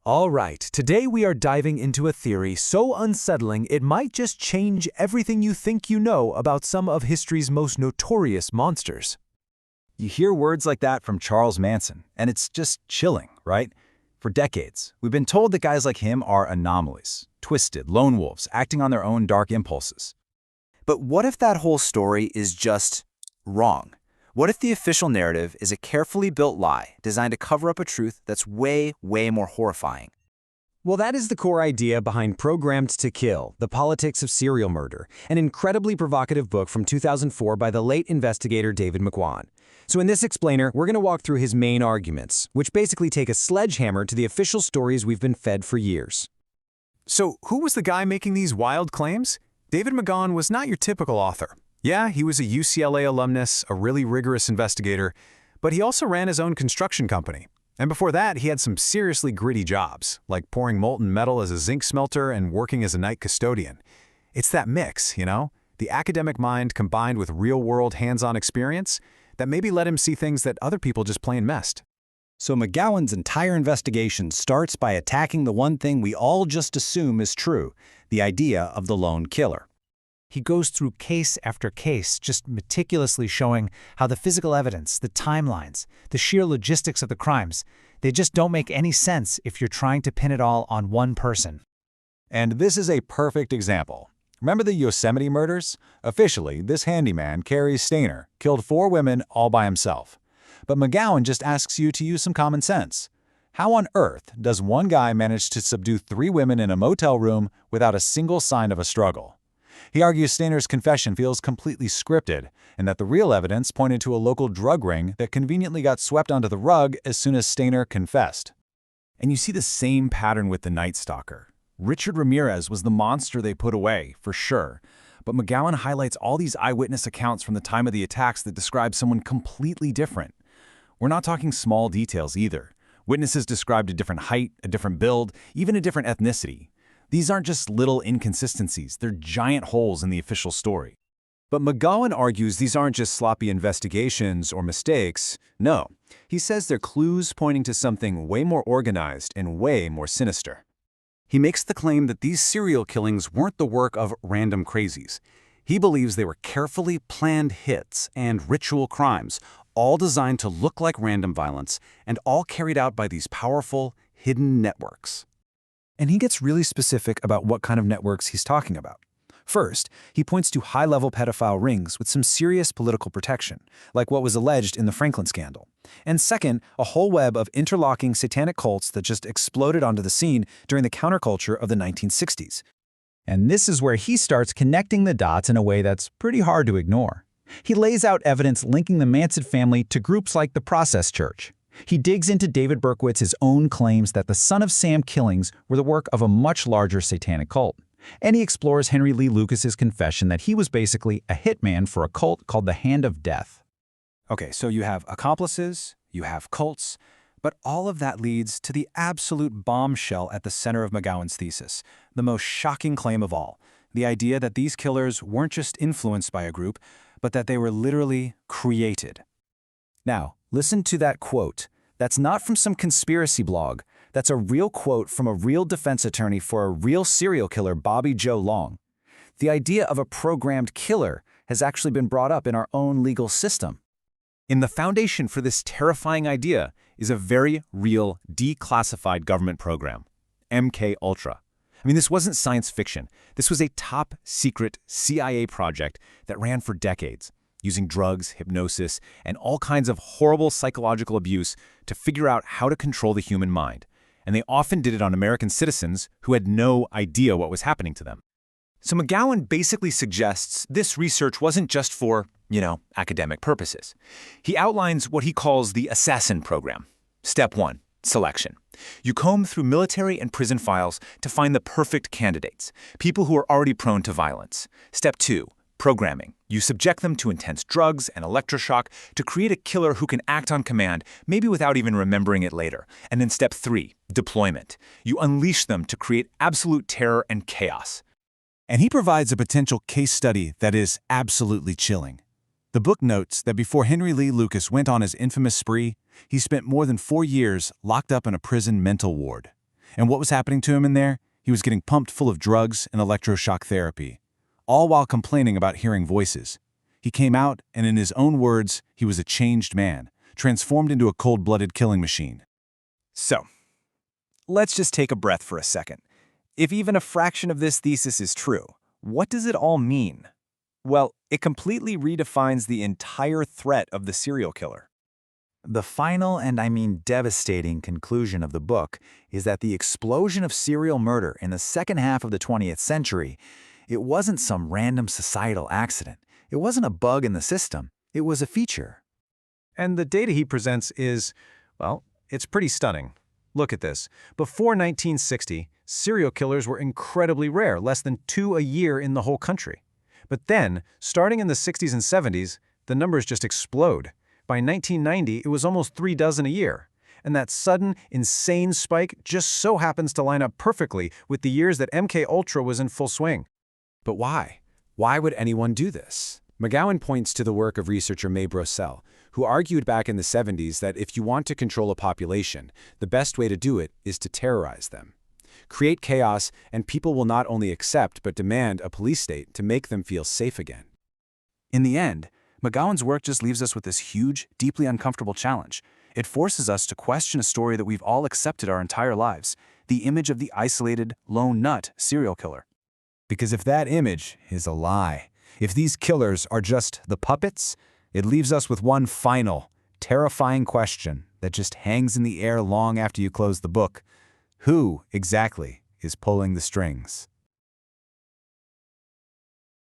All right, today we are diving into a theory so unsettling it might just change everything you think you know about some of history's most notorious monsters. You hear words like that from Charles Manson, and it's just chilling, right? For decades, we've been told that guys like him are anomalies, twisted lone wolves acting on their own dark impulses. But what if that whole story is just wrong? What if the official narrative is a carefully built lie designed to cover up a truth that's way more horrifying? Well, that is the core idea behind Programmed to Kill, The Politics of Serial Murder, an incredibly provocative book from 2004 by the late investigator David McGowan. So in this explainer, we're going to walk through his main arguments, which basically take a sledgehammer to the official stories we've been fed for years. So who was the guy making these wild claims? David McGowan was not your typical author. Yeah, he was a UCLA alumnus, a really rigorous investigator, but he also ran his own construction company. And before that, he had some seriously gritty jobs, like pouring molten metal as a zinc smelter and working as a night custodian. It's that mix, you know? The academic mind combined with real-world hands-on experience that maybe let him see things that other people just plain missed. So McGowan's entire investigation starts by attacking the one thing we all just assume is true, the idea of the lone killer. He goes through case after case, just meticulously showing how the physical evidence, the timelines, the sheer logistics of the crimes, they just don't make any sense if you're trying to pin it all on one person. And this is a perfect example. Remember the Yosemite murders? Officially, this handyman, Cary Stayner, killed 4 women all by himself. But McGowan just asks you to use some common sense. How on earth does one guy manage to subdue 3 women in a motel room without a single sign of a struggle? He argues Stayner's confession feels completely scripted, and that the real evidence pointed to a local drug ring that conveniently got swept under the rug as soon as Stayner confessed. And you see the same pattern with the Night Stalker. Richard Ramirez was the monster they put away, for sure, but McGowan highlights all these eyewitness accounts from the time of the attacks that describe someone completely different. We're not talking small details either. Witnesses described a different height, a different build, even a different ethnicity. These aren't just little inconsistencies, they're giant holes in the official story. But McGowan argues these aren't just sloppy investigations or mistakes. No, he says they're clues pointing to something way more organized and way more sinister. He makes the claim that these serial killings weren't the work of random crazies. He believes they were carefully planned hits and ritual crimes, all designed to look like random violence and all carried out by these powerful, hidden networks. And he gets really specific about what kind of networks he's talking about. First, he points to high-level pedophile rings with some serious political protection, like what was alleged in the Franklin scandal. And second, a whole web of interlocking satanic cults that just exploded onto the scene during the counterculture of the 1960s. And this is where he starts connecting the dots in a way that's pretty hard to ignore. He lays out evidence linking the Manson family to groups like the Process Church. He digs into David Berkowitz's own claims that the Son of Sam killings were the work of a much larger satanic cult. And he explores Henry Lee Lucas's confession that he was basically a hitman for a cult called the Hand of Death. Okay, so you have accomplices, you have cults, but all of that leads to the absolute bombshell at the center of McGowan's thesis, the most shocking claim of all, the idea that these killers weren't just influenced by a group, but that they were literally created. Now, listen to that quote. That's not from some conspiracy blog. That's a real quote from a real defense attorney for a real serial killer, Bobby Joe Long. The idea of a programmed killer has actually been brought up in our own legal system. In the foundation for this terrifying idea is a very real declassified government program, MK Ultra. I mean, this wasn't science fiction. This was a top-secret CIA project that ran for decades, using drugs, hypnosis, and all kinds of horrible psychological abuse to figure out how to control the human mind. And they often did it on American citizens who had no idea what was happening to them. So McGowan basically suggests this research wasn't just for, academic purposes. He outlines what he calls the assassin program. Step 1, selection. You comb through military and prison files to find the perfect candidates, people who are already prone to violence. Step 2, programming. You subject them to intense drugs and electroshock to create a killer who can act on command, maybe without even remembering it later. And then step 3, deployment. You unleash them to create absolute terror and chaos. And he provides a potential case study that is absolutely chilling. The book notes that before Henry Lee Lucas went on his infamous spree, he spent more than 4 years locked up in a prison mental ward. And what was happening to him in there? He was getting pumped full of drugs and electroshock therapy, all while complaining about hearing voices. He came out, and in his own words, he was a changed man, transformed into a cold-blooded killing machine. So, let's just take a breath for a second. If even a fraction of this thesis is true, what does it all mean? Well, it completely redefines the entire threat of the serial killer. The final, and I mean devastating, conclusion of the book is that the explosion of serial murder in the second half of the 20th century, it wasn't some random societal accident. It wasn't a bug in the system. It was a feature. And the data he presents is, well, it's pretty stunning. Look at this. Before 1960, serial killers were incredibly rare, less than 2 a year in the whole country. But then, starting in the 60s and 70s, the numbers just explode. By 1990, it was almost 3 dozen a year. And that sudden, insane spike just so happens to line up perfectly with the years that MK Ultra was in full swing. But why? Why would anyone do this? McGowan points to the work of researcher May Brossell, who argued back in the 70s that if you want to control a population, the best way to do it is to terrorize them. Create chaos, and people will not only accept but demand a police state to make them feel safe again. In the end, McGowan's work just leaves us with this huge, deeply uncomfortable challenge. It forces us to question a story that we've all accepted our entire lives, the image of the isolated, lone nut serial killer. Because if that image is a lie, if these killers are just the puppets, it leaves us with one final, terrifying question that just hangs in the air long after you close the book. Who, exactly, is pulling the strings?